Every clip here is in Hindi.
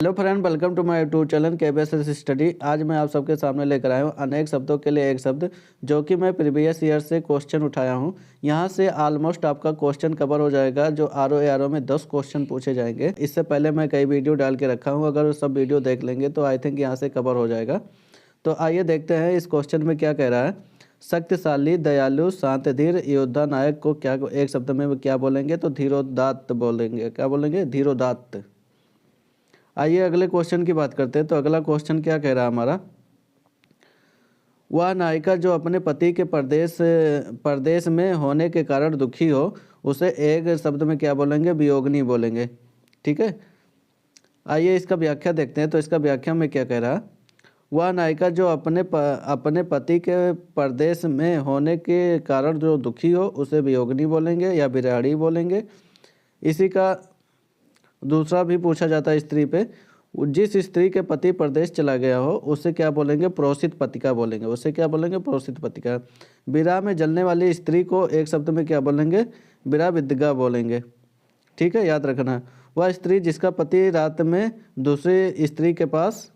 Hello friend, welcome to my YouTube channel KBS study. आज मैं आप सबके सामने लेकर आया हूँ अनेक शब्दों के लिए एक शब्द, जो कि मैं प्रीवियस ईयर से क्वेश्चन उठाया हूँ। यहाँ से ऑलमोस्ट आपका क्वेश्चन कवर हो जाएगा। जो RO में 10 क्वेश्चन पूछे जाएंगे। इससे पहले मैं कई वीडियो डाल के रखा हूँ, अगर सब वीडियो देख लेंगे तो आई थिंक यहाँ से कवर हो जाएगा। तो आइए देखते हैं इस क्वेश्चन में क्या कह रहा है। शक्तिशाली, दयालु, शांत, धीर, योद्धा, नायक को क्या एक शब्द में क्या बोलेंगे? तो धीरोदात्त बोलेंगे। क्या बोलेंगे? धीरोदात्त। आइए अगले क्वेश्चन की बात करते हैं। तो अगला क्वेश्चन क्या कह रहा है हमारा। वह नायिका जो अपने पति के परदेश में होने के कारण दुखी हो, उसे एक शब्द में क्या बोलेंगे? वियोगिनी बोलेंगे। ठीक है, आइए इसका व्याख्या देखते हैं। तो इसका व्याख्या में क्या कह रहा है। वह नायिका जो अपने पति के परदेश में होने के कारण जो दुखी हो, उसे वियोगिनी बोलेंगे या विरहाड़ी बोलेंगे। इसी का दूसरा भी पूछा जाता है स्त्री पे। जिस स्त्री के पति परदेश चला गया हो, उसे क्या बोलेंगे? प्रोषित पतिका बोलेंगे। उसे क्या बोलेंगे? प्रोषित पतिका। विरह में जलने वाली स्त्री को एक शब्द में क्या बोलेंगे? विरह विद्गा बोलेंगे। ठीक है, याद रखना। वह स्त्री जिसका पति रात में दूसरी स्त्री के पास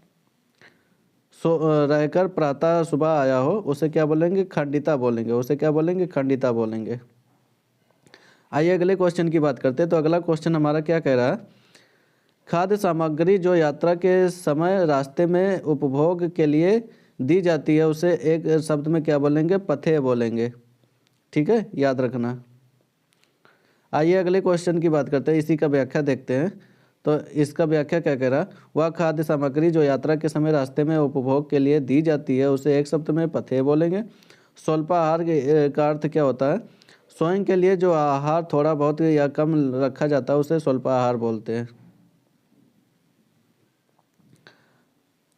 रहकर प्रातः सुबह आया हो, उसे क्या बोलेंगे? खंडिता बोलेंगे। उसे क्या बोलेंगे? खंडिता बोलेंगे। आइए अगले क्वेश्चन की बात करते हैं। तो अगला क्वेश्चन हमारा क्या कह रहा है। खाद्य सामग्री जो यात्रा के समय रास्ते में उपभोग के लिए दी जाती है, उसे एक शब्द में क्या बोलेंगे? पथ्य बोलेंगे। ठीक है, याद रखना। आइए अगले क्वेश्चन की बात करते हैं, इसी का व्याख्या देखते हैं। तो इसका व्याख्या क्या कह रहा। वह खाद्य सामग्री जो यात्रा के समय रास्ते में उपभोग के लिए दी जाती है, उसे एक शब्द में पथ्य बोलेंगे। स्वल्पाहार का अर्थ क्या होता है? स्वयं के लिए जो आहार थोड़ा बहुत या कम रखा जाता है, उसे स्वल्पाहार बोलते हैं।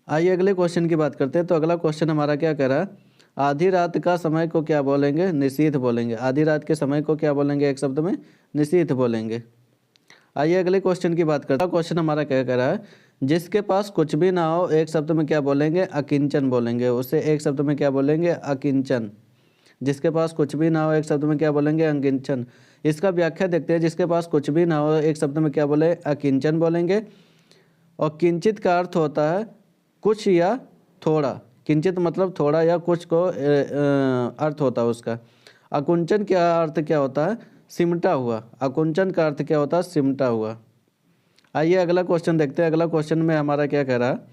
आइए अगले क्वेश्चन की बात करते हैं। तो अगला क्वेश्चन हमारा क्या कह रहा है। आधी रात का समय को क्या बोलेंगे? निशीथ बोलेंगे। आधी रात के समय को क्या बोलेंगे? एक शब्द में निशीथ बोलेंगे। आइए अगले क्वेश्चन की बात करते हैं। क्वेश्चन हमारा क्या कह रहा है। जिसके पास कुछ भी ना हो, एक शब्द में क्या बोलेंगे? अकिंचन बोलेंगे। उसे एक शब्द में क्या बोलेंगे? अकिंचन। जिसके पास कुछ भी ना हो, एक शब्द में क्या बोलेंगे? अकिंचन। इसका व्याख्या देखते हैं। जिसके पास कुछ भी ना हो, एक शब्द में क्या बोले? अकिंचन बोलेंगे। और किंचित का अर्थ होता है कुछ या थोड़ा। किंचित मतलब थोड़ा या कुछ को अर्थ होता है उसका। अकुंचन का अर्थ क्या होता है? सिमटा हुआ। अकुंचन का अर्थ क्या होता है? सिमटा हुआ। आइए अगला क्वेश्चन देखते हैं। अगला क्वेश्चन में हमारा क्या कह रहा है।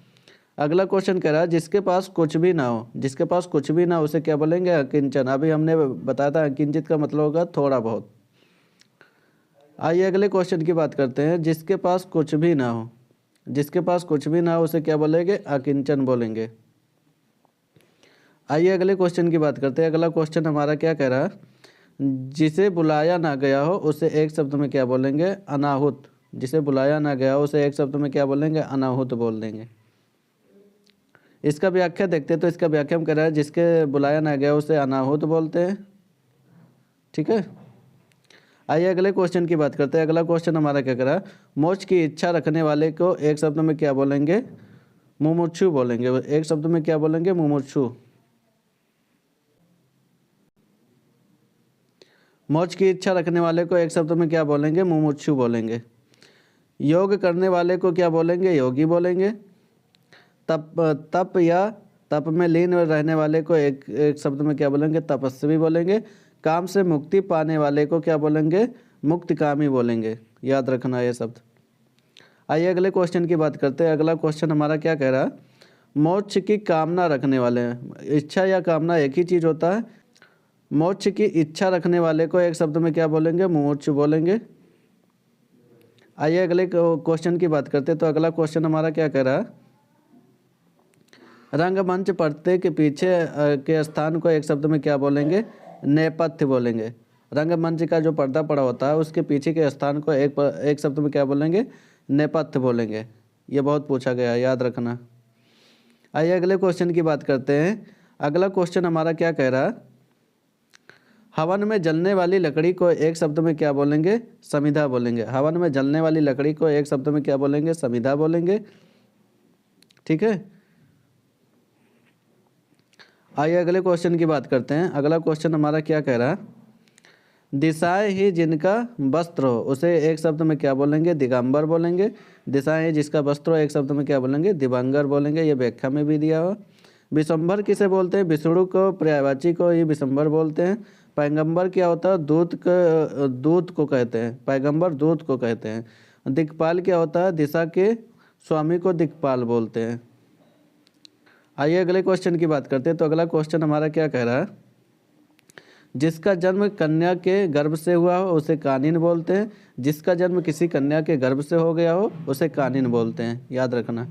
अगला क्वेश्चन कह रहा है जिसके पास कुछ भी ना हो। जिसके पास कुछ भी ना हो, उसे क्या बोलेंगे? अकिंचन। अभी हमने बताया था अकिंचित का मतलब होगा थोड़ा बहुत। आइए अगले क्वेश्चन की बात करते हैं। जिसके पास कुछ भी ना हो, जिसके पास कुछ भी ना हो, उसे क्या बोलेंगे? अकिंचन बोलेंगे। आइए अगले क्वेश्चन की बात करते हैं। अगला क्वेश्चन हमारा क्या कह रहा है। जिसे बुलाया ना गया हो, उसे एक शब्द में क्या बोलेंगे? अनाहुत। जिसे बुलाया ना गया हो, उसे एक शब्द में क्या बोलेंगे? अनाहुत बोल देंगे। इसका व्याख्या देखते हैं। तो इसका व्याख्या हम कह रहा है जिसके बुलाया ना गया उसे अनाहुत बोलते हैं। ठीक है, आइए अगले क्वेश्चन की बात करते हैं। अगला क्वेश्चन हमारा क्या कह रहा है। मोक्ष की इच्छा रखने वाले को एक शब्द में क्या बोलेंगे? मुमुक्षु बोलेंगे। एक शब्द में क्या बोलेंगे? मुमुक्षु। मोक्ष की इच्छा रखने वाले को एक शब्द में क्या बोलेंगे? मुमुक्षु बोलेंगे। योग करने वाले को क्या बोलेंगे? योगी बोलेंगे। तप तप या तप में लीन रहने वाले को एक शब्द में क्या बोलेंगे? तपस्वी बोलेंगे। काम से मुक्ति पाने वाले को क्या बोलेंगे? मुक्तिकामी बोलेंगे। याद रखना ये शब्द। आइए अगले क्वेश्चन की बात करते हैं। अगला क्वेश्चन हमारा क्या कह रहा है। मोक्ष की कामना रखने वाले हैं। इच्छा या कामना एक ही चीज़ होता है। मोक्ष की इच्छा रखने वाले को एक शब्द में क्या बोलेंगे? मुमुक्षु बोलेंगे। आइए अगले क्वेश्चन की बात करते हैं। तो अगला क्वेश्चन हमारा क्या कह रहा है। रंगमंच पर्दे के पीछे के स्थान को एक शब्द में क्या बोलेंगे? नेपथ्य बोलेंगे। रंगमंच का जो पर्दा पड़ा होता है, उसके पीछे के स्थान को एक शब्द में क्या बोलेंगे? नेपथ्य बोलेंगे। ये बहुत पूछा गया है, याद रखना। आइए अगले क्वेश्चन की बात करते हैं। अगला क्वेश्चन हमारा क्या कह रहा है। हवन में जलने वाली लकड़ी को एक शब्द में क्या बोलेंगे? समिधा बोलेंगे। हवन में जलने वाली लकड़ी को एक शब्द में क्या बोलेंगे? समिधा बोलेंगे। ठीक है, आइए अगले क्वेश्चन की बात करते हैं। अगला क्वेश्चन हमारा क्या कह रहा है। दिशाएं ही जिनका वस्त्र हो उसे एक शब्द में क्या बोलेंगे? दिगंबर बोलेंगे। दिशाएं ही जिसका वस्त्र हो एक शब्द में क्या बोलेंगे? दिवंगर बोलेंगे। ये व्याख्या में भी दिया हो। विशंबर किसे बोलते हैं? विष्णु को, पर्यायवाची को ही विशंबर बोलते हैं। पैगंबर क्या होता है? दूत को कहते हैं। पैगंबर दूत को कहते हैं। दिक्पाल क्या होता है? दिशा के स्वामी को दिक्पाल बोलते हैं। आइए अगले क्वेश्चन की बात करते हैं। तो अगला क्वेश्चन हमारा क्या कह रहा है? जिसका जन्म कन्या के गर्भ से हुआ हो उसे कानिन बोलते हैं। जिसका जन्म किसी कन्या के गर्भ से हो गया हो उसे कानिन बोलते हैं, याद रखना।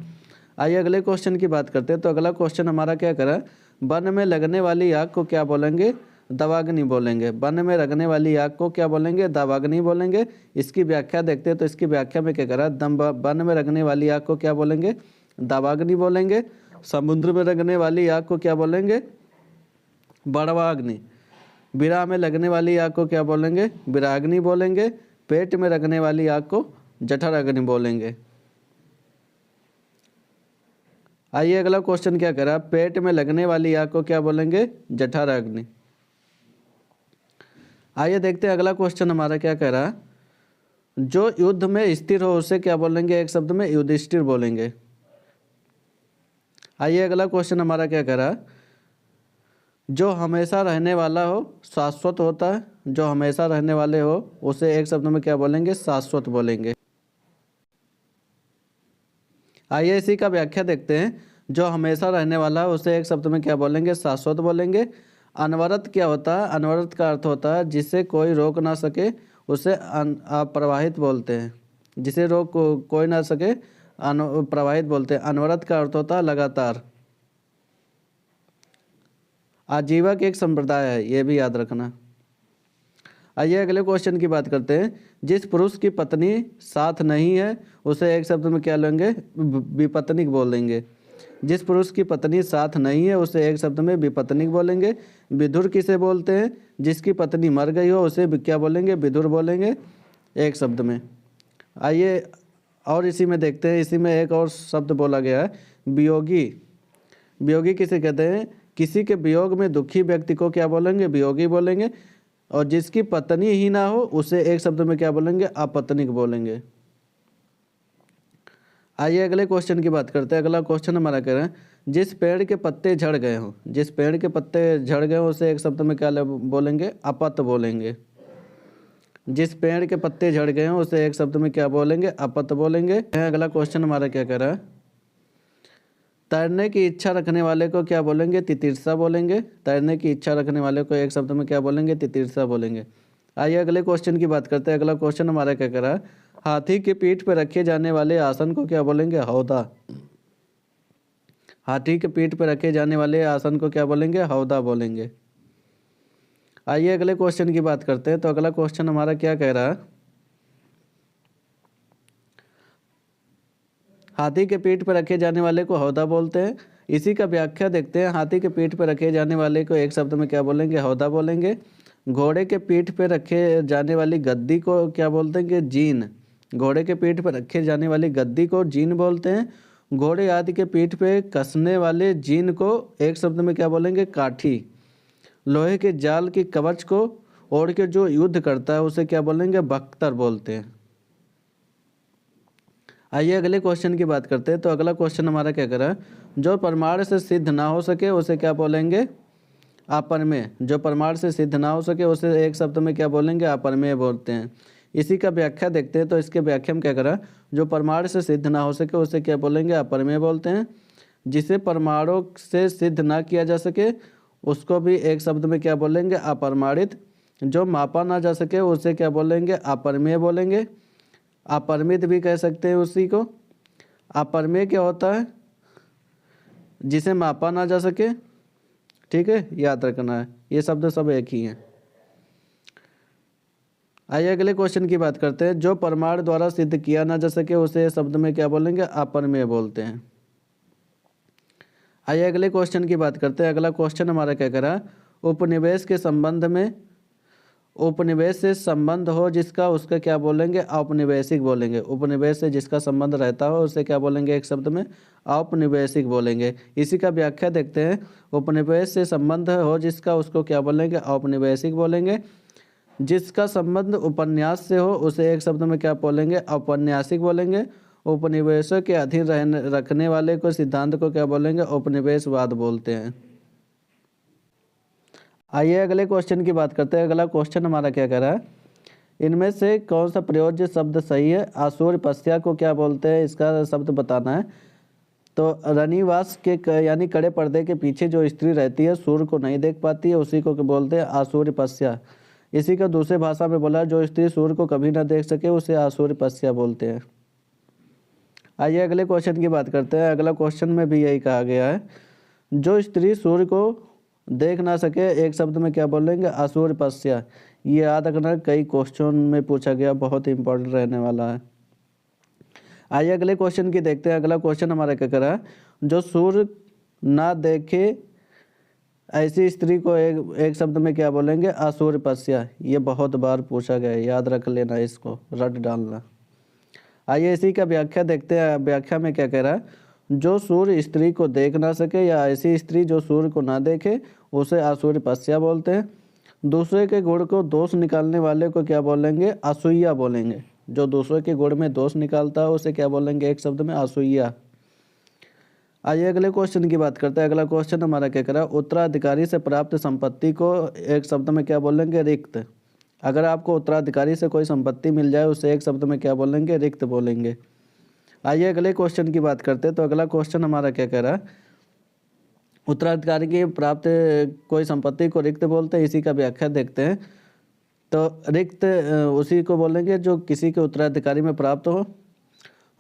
आइए अगले क्वेश्चन की बात करते हैं। तो अगला क्वेश्चन हमारा क्या करा? वन में लगने वाली आग को क्या बोलेंगे? दावाग्नि बोलेंगे। वन में लगने वाली आग को क्या बोलेंगे? दावाग्नि बोलेंगे। इसकी व्याख्या देखते हैं। तो इसकी व्याख्या में क्या करा? वन में लगने वाली आग को क्या बोलेंगे? दावाग्नि बोलेंगे। समुद्र में लगने वाली आग को क्या बोलेंगे? बड़वाग्नि। विरा में लगने वाली आग को क्या बोलेंगे? विराग्नि बोलेंगे। पेट में लगने वाली आग को जठराग्नि बोलेंगे। आइए अगला क्वेश्चन क्या करा? पेट में लगने वाली आग को क्या बोलेंगे? जठराग्नि। आइए देखते हैं अगला क्वेश्चन हमारा क्या कह रहा है? जो युद्ध में स्थिर हो उसे क्या बोलेंगे? एक शब्द में युधिष्ठिर बोलेंगे। आइए अगला क्वेश्चन हमारा क्या कह रहा है? जो हमेशा रहने वाला हो शाश्वत होता है। जो हमेशा रहने वाले हो उसे एक शब्द में क्या बोलेंगे? शाश्वत बोलेंगे। आइए इसी का व्याख्या देखते हैं। जो हमेशा रहने वाला है उसे एक शब्द में क्या बोलेंगे? शाश्वत बोलेंगे। अनवरत क्या होता है? अनवरत का अर्थ होता है जिसे कोई रोक ना सके उसे अप्रवाहित बोलते हैं। जिसे रोक कोई ना सके प्रवाहित बोलते हैं। अनवरत का अर्थ होता है लगातार। आजीवक एक संप्रदाय है, ये भी याद रखना। आइए अगले क्वेश्चन की बात करते हैं। जिस पुरुष की पत्नी साथ नहीं है उसे एक शब्द में क्या लेंगे? विपत्निक बोलेंगे। जिस पुरुष की पत्नी साथ नहीं है उसे एक शब्द में विपत्निक बोलेंगे। विधुर किसे बोलते हैं? जिसकी पत्नी मर गई हो उसे क्या बोलेंगे? विधुर बोलेंगे एक शब्द में। आइए और इसी में देखते हैं। इसी में एक और शब्द बोला गया है, वियोगी। वियोगी किसे कहते हैं? किसी के वियोग में दुखी व्यक्ति को क्या बोलेंगे? वियोगी बोलेंगे। और जिसकी पत्नी ही ना हो उसे एक शब्द में क्या बोलेंगे? अपत्निक बोलेंगे। आइए अगले क्वेश्चन की बात करते हैं। अगला क्वेश्चन हमारा कह रहे हैं, जिस पेड़ के पत्ते झड़ गए हों, जिस पेड़ के पत्ते झड़ गए हों उसे एक शब्द में क्या बोलेंगे? अपत बोलेंगे। जिस पेड़ के पत्ते झड़ गए हों उसे एक शब्द में क्या बोलेंगे? अपत बोलेंगे। अगला क्वेश्चन हमारा क्या कह रहा है? तैरने की इच्छा रखने वाले को क्या बोलेंगे? तितीर्षा बोलेंगे। तैरने की इच्छा रखने वाले को एक शब्द में क्या बोलेंगे? तितीर्षा बोलेंगे। आइए अगले क्वेश्चन की बात करते हैं। अगला क्वेश्चन हमारा क्या कर रहा है? हाथी की पीठ पर रखे जाने वाले आसन को क्या बोलेंगे? हौदा। हाथी के पीठ पर रखे जाने वाले आसन को क्या बोलेंगे? हौदा बोलेंगे। आइए अगले क्वेश्चन की बात करते हैं। तो अगला क्वेश्चन हमारा क्या कह रहा है? हाथी के पीठ पर रखे जाने वाले को हौदा बोलते हैं। इसी का व्याख्या देखते हैं। हाथी के पीठ पर रखे जाने वाले को एक शब्द में क्या बोलेंगे? हौदा बोलेंगे। घोड़े के पीठ पर रखे जाने वाली गद्दी को क्या बोलते हैं? कि जीन। घोड़े के पीठ पर रखे जाने वाली गद्दी को जीन बोलते हैं। घोड़े आदि के पीठ पे कसने वाले जीन को एक शब्द में क्या बोलेंगे? काठी। लोहे के जाल की कवच को ओढ़ के जो युद्ध करता है उसे क्या बोलेंगे? बख्तर बोलते हैं। आइए अगले क्वेश्चन की बात करते हैं। तो अगला क्वेश्चन हमारा क्या कर रहा है? जो प्रमाण से सिद्ध ना हो सके उसे क्या बोलेंगे? अपरमेय। जो प्रमाण से सिद्ध ना हो सके उसे एक शब्द में क्या बोलेंगे? अपरमेय बोलते हैं। इसी का व्याख्या देखते हैं। तो इसके व्याख्या में क्या करा? जो प्रमाण से सिद्ध ना हो सके उसे क्या बोलेंगे? अपरमेय बोलते हैं। जिसे प्रमाणों से सिद्ध ना किया जा सके उसको भी एक शब्द में क्या बोलेंगे? अप्रमाणित। जो मापा ना जा सके उसे क्या बोलेंगे? अपरमेय बोलेंगे। अपरिमित भी कह सकते हैं उसी को। अपरमेय क्या होता है? जिसे मापा ना जा सके। ठीक है, याद रखना है। ये शब्द सब एक ही हैं। आइए अगले क्वेश्चन की बात करते हैं। जो प्रमाण द्वारा सिद्ध किया ना जा सके उसे शब्द में क्या बोलेंगे? अपरमेय बोलते हैं। आइए अगले क्वेश्चन की बात करते हैं। अगला क्वेश्चन हमारा क्या करा? उपनिवेश के संबंध में, उपनिवेश से संबंध हो जिसका उसका क्या बोलेंगे? औपनिवेशिक बोलेंगे। उपनिवेश से जिसका संबंध रहता हो उसे क्या बोलेंगे? एक शब्द में औपनिवेशिक बोलेंगे। इसी का व्याख्या देखते हैं। उपनिवेश से संबंध हो जिसका उसको क्या बोलेंगे? औपनिवेशिक बोलेंगे। जिसका संबंध उपन्यास से हो उसे एक शब्द में क्या बोलेंगे? औपन्यासिक बोलेंगे। उपनिवेशों के अधीन रखने वाले को सिद्धांत को क्या बोलेंगे? उपनिवेशवाद बोलते हैं। आइए अगले क्वेश्चन की बात करते हैं। अगला क्वेश्चन हमारा क्या कह रहा है? इनमें से कौन सा प्रयोज्य शब्द सही है? आसूर्य पश्या को क्या बोलते हैं? इसका शब्द बताना है। तो रनिवास के यानी कड़े पर्दे के पीछे जो स्त्री रहती है, सूर्य को नहीं देख पाती है, उसी को बोलते हैं आसूर्य पश्या। इसी का दूसरे भाषा में बोला, जो स्त्री सूर्य को कभी ना देख सके उसे आसूर्य पश्या बोलते हैं। आइए अगले क्वेश्चन की बात करते हैं। अगला क्वेश्चन में भी यही कहा गया है, जो स्त्री सूर्य को देख ना सके एक शब्द में क्या बोलेंगे? आसूर्य पश्या। ये याद रखना, कई क्वेश्चन में पूछा गया, बहुत इंपॉर्टेंट रहने वाला है। आइए अगले क्वेश्चन की देखते हैं। अगला क्वेश्चन हमारा क्या कर रहा है? जो सूर्य ना देखे ऐसी स्त्री को एक शब्द में क्या बोलेंगे? आसूर्य पश्या। ये बहुत बार पूछा गया है, याद रख लेना, इसको रट डालना। आइए इसी का व्याख्या देखते हैं। व्याख्या में क्या कह रहा है? जो सूर्य स्त्री को देख ना सके या ऐसी स्त्री जो सूर्य को ना देखे उसे आसूर्य पश्या बोलते हैं। दूसरे के गुण को दोष निकालने वाले को क्या बोलेंगे? असूया बोलेंगे। जो दूसरे के गुण में दोष निकालता है उसे क्या बोलेंगे? एक शब्द में असूया। आइए अगले क्वेश्चन की बात करते हैं। अगला क्वेश्चन हमारा क्या कह रहा है? उत्तराधिकारी से प्राप्त संपत्ति को एक शब्द में क्या बोलेंगे? रिक्त। अगर आपको उत्तराधिकारी से कोई संपत्ति मिल जाए उसे एक शब्द में क्या बोलेंगे? रिक्त बोलेंगे। आइए अगले क्वेश्चन की बात करते हैं। तो अगला क्वेश्चन हमारा क्या कह रहा है? उत्तराधिकारी की प्राप्त कोई संपत्ति को रिक्त बोलते हैं। इसी का व्याख्या देखते हैं। तो रिक्त उसी को बोलेंगे जो किसी के उत्तराधिकारी में प्राप्त हो।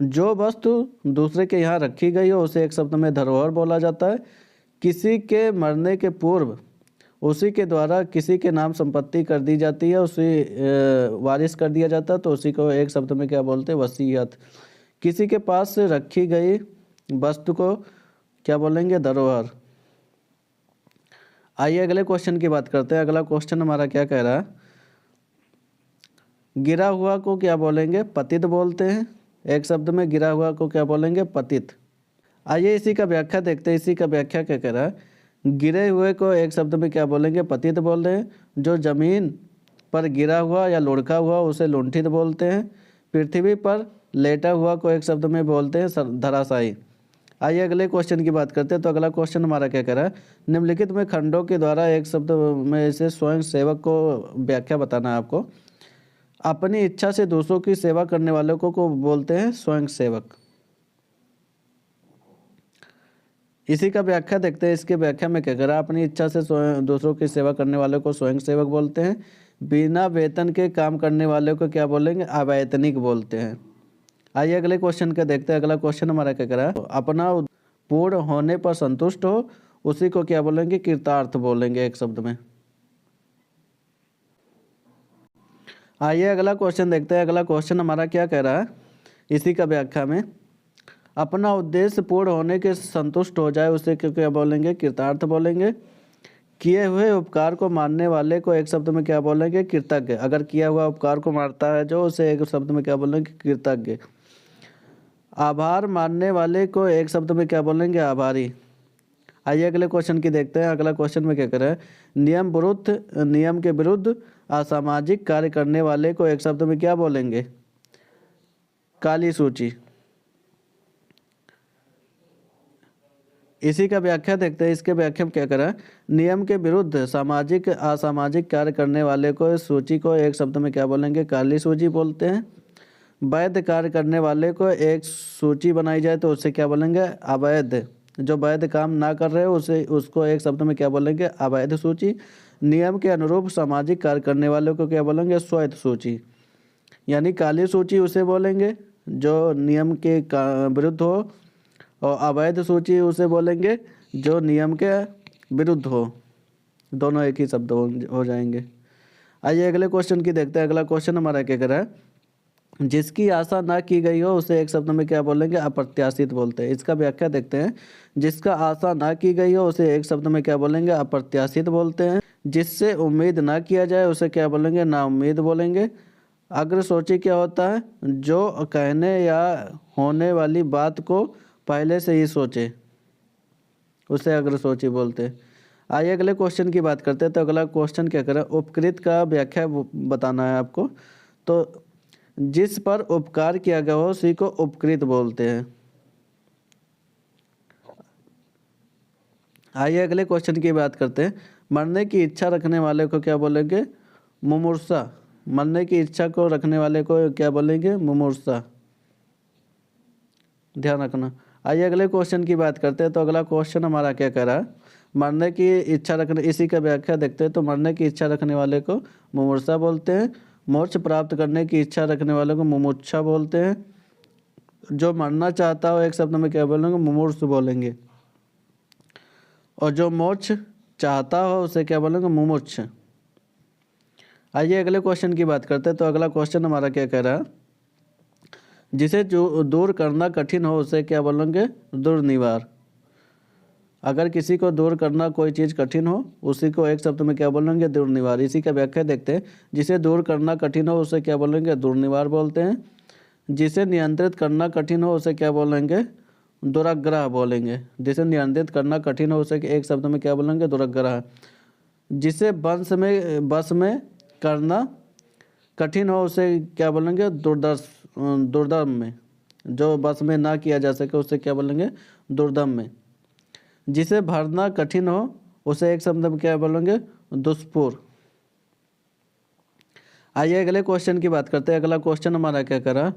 जो वस्तु दूसरे के यहाँ रखी गई हो उसे एक शब्द में धरोहर बोला जाता है। किसी के मरने के पूर्व उसी के द्वारा किसी के नाम संपत्ति कर दी जाती है, उसे वारिस कर दिया जाता है, तो उसी को एक शब्द में क्या बोलते हैं? वसीयत। किसी के पास से रखी गई वस्तु को क्या बोलेंगे? धरोहर। आइए अगले क्वेश्चन की बात करते हैं। अगला क्वेश्चन हमारा क्या कह रहा है? गिरा हुआ को क्या बोलेंगे? पतित बोलते हैं। एक शब्द में गिरा हुआ को क्या बोलेंगे? पतित। आइए इसी का व्याख्या देखते हैं। इसी का व्याख्या क्या कह रहा है? गिरे हुए को एक शब्द में क्या बोलेंगे? पतित बोल रहे हैं। जो जमीन पर गिरा हुआ या लुढ़का हुआ उसे लुंठित बोलते हैं। पृथ्वी पर लेटा हुआ को एक शब्द में बोलते हैं धराशायी। आइए अगले क्वेश्चन की बात करते हैं। तो अगला क्वेश्चन हमारा क्या कह रहा है? निम्नलिखित में खंडों के द्वारा एक शब्द में से स्वयं सेवक को व्याख्या बताना है आपको। अपनी इच्छा से दूसरों की सेवा करने वालों को बोलते हैं स्वयं सेवक। इसी का व्याख्या देखते हैं। इसके व्याख्या में क्या करा? अपनी इच्छा से दूसरों की सेवा करने वालों को स्वयं सेवक बोलते हैं। बिना वेतन के काम करने वाले को क्या बोलेंगे? अवैतनिक बोलते हैं। आइए अगले क्वेश्चन का देखते हैं। अगला क्वेश्चन हमारा क्या करा? अपना पूर्ण होने पर संतुष्ट हो उसी को क्या बोलेंगे? कृतार्थ बोलेंगे एक शब्द में। आइए अगला क्वेश्चन देखते हैं। अगला क्वेश्चन हमारा क्या कह रहा है? इसी का व्याख्या में अपना उद्देश्य पूर्ण होने के संतुष्ट हो जाए उसे क्या बोलेंगे? कृतार्थ बोलेंगे। किए हुए उपकार को मानने वाले को एक शब्द में क्या बोलेंगे? कृतज्ञ। अगर किया हुआ उपकार को मानता है जो, उसे एक शब्द में क्या बोलेंगे? कृतज्ञ। आभार मानने वाले को एक शब्द में क्या बोलेंगे? आभारी। आइए अगले क्वेश्चन की देखते हैं। अगला क्वेश्चन में क्या कर रहा है? नियम के विरुद्ध असामाजिक कार्य करने वाले को एक शब्द में क्या बोलेंगे? काली सूची। इसी का व्याख्या देखते हैं। इसके व्याख्या में क्या करा? नियम के विरुद्ध सामाजिक असामाजिक कार्य करने वाले को सूची को एक शब्द में क्या बोलेंगे? काली सूची बोलते हैं। वैध कार्य करने वाले को एक सूची बनाई जाए तो उसे क्या बोलेंगे? अवैध। जो वैध काम ना कर रहे हो उसको एक शब्द में क्या बोलेंगे? अवैध सूची। नियम के अनुरूप सामाजिक कार्य करने वालों को क्या बोलेंगे? श्वेत सूची। यानी काली सूची उसे बोलेंगे जो नियम के विरुद्ध हो, और अवैध सूची उसे बोलेंगे जो नियम के विरुद्ध हो। दोनों एक ही शब्द हो जाएंगे। आइए अगले क्वेश्चन की देखते हैं। अगला क्वेश्चन हमारा क्या कर रहा है? जिसकी आशा ना की गई हो उसे एक शब्द में क्या बोलेंगे? अप्रत्याशित बोलते हैं। इसका व्याख्या देखते हैं। जिसका आशा ना की गई हो उसे एक शब्द में क्या बोलेंगे? अप्रत्याशित बोलते हैं। जिससे उम्मीद ना किया जाए उसे क्या बोलेंगे? नाउम्मीद बोलेंगे। अग्रसूची क्या होता है? जो कहने या होने वाली बात को पहले से ही सोचे उसे अग्रसूची बोलते हैं। आइए अगले क्वेश्चन की बात करते हैं। तो अगला क्वेश्चन क्या करें, उपकृत का व्याख्या बताना है आपको। तो जिस पर उपकार किया गया हो उसी को उपकृत बोलते हैं। आइए अगले क्वेश्चन की बात करते हैं। मरने की इच्छा रखने वाले को क्या बोलेंगे, मुमूर्षा। मरने की इच्छा को रखने वाले को क्या बोलेंगे, मुमूर्षा। ध्यान रखना। आइए अगले क्वेश्चन की बात करते हैं। तो अगला क्वेश्चन हमारा क्या कह रहा है, मरने की इच्छा रखने, इसी का व्याख्या देखते हैं। तो मरने की इच्छा रखने वाले को मुमूर्षा बोलते हैं। मोक्ष प्राप्त करने की इच्छा रखने वाले को मुमुक्षा बोलते हैं। जो मरना चाहता हो एक शब्द में क्या बोलेंगे, मुमूर्षु बोलेंगे। और जो मोक्ष चाहता हो उसे क्या बोलेंगे, मुमुक्ष। आइए अगले क्वेश्चन की बात करते हैं। तो अगला क्वेश्चन हमारा क्या कह रहा है, जिसे जो दूर करना कठिन हो उसे क्या बोलेंगे, दुर्निवार। अगर किसी को दूर करना कोई चीज़ कठिन हो उसी को एक शब्द में क्या बोलेंगे, दुर्निवार। इसी का व्याख्या देखते हैं। जिसे दूर करना कठिन हो उसे क्या बोलेंगे, दुर्निवार बोलते हैं। जिसे नियंत्रित करना कठिन हो उसे क्या बोलेंगे, दुराग्रह बोलेंगे। जिसे नियंत्रित करना कठिन हो उसे एक शब्द में क्या बोलेंगे, दुराग्रह। जिसे बस में करना कठिन हो उसे क्या बोलेंगे, दुर्दम में। जो बस में ना किया जा सके उसे क्या बोलेंगे, दुर्दम में। जिसे भरना कठिन हो उसे एक शब्द में क्या बोलेंगे, दुष्पुर। आइए अगले क्वेश्चन की बात करते हैं। अगला क्वेश्चन हमारा क्या करा,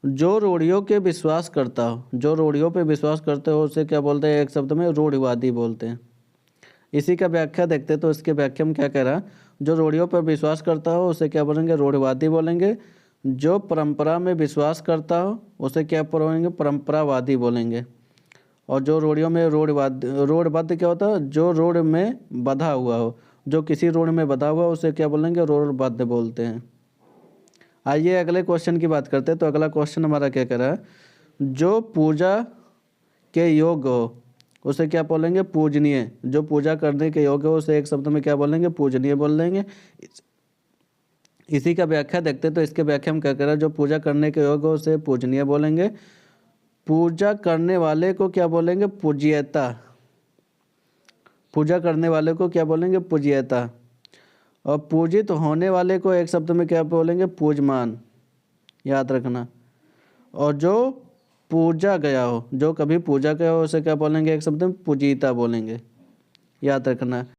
जो रूढ़ियों के विश्वास करता हो, जो रूढ़ियों पे विश्वास करते हो उसे क्या बोलते हैं, एक शब्द में रूढ़िवादी बोलते हैं। इसी का व्याख्या देखते हैं। तो इसके व्याख्या में क्या कह रहा, जो रूढ़ियों पर विश्वास करता हो उसे क्या बोलेंगे, रूढ़िवादी बोलेंगे। जो परंपरा में विश्वास करता हो उसे क्या बोलेंगे, परंपरावादी बोलेंगे। और जो रूढ़ियों में रूढ़बद्ध क्या होता है, जो रूढ़ में बधा हुआ हो, जो किसी रूढ़ में बधा हुआ उसे क्या बोलेंगे, रूढ़बद्ध बोलते हैं। आइए अगले क्वेश्चन की बात करते हैं। तो अगला क्वेश्चन हमारा क्या कह रहा है, जो पूजा के योग्य हो उसे क्या बोलेंगे, पूजनीय। जो पूजा करने के योग्य हो उसे एक शब्द में क्या बोलेंगे, पूजनीय बोल देंगे। इसी का व्याख्या देखते हैं। तो इसके व्याख्या में क्या कह रहा है, जो पूजा करने के योग्य हो उसे पूजनीय बोलेंगे। पूजा करने वाले को क्या बोलेंगे, पूज्यता। पूजा करने वाले को क्या बोलेंगे, पूज्यता। और पूजित होने वाले को एक शब्द में क्या बोलेंगे, पूजमान। याद रखना। और जो पूजा गया हो, जो कभी पूजा गया हो उसे क्या बोलेंगे, एक शब्द में पूजिता बोलेंगे। याद रखना।